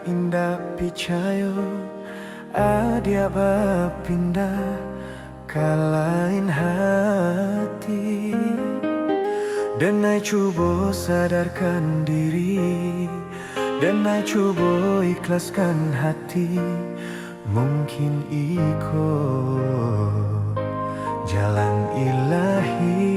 indah picayo adia bapindah kalain hati. Dan ai coba sadarkan diri, dan ai coba ikhlaskan hati. Mungkin iko jalan ilahi.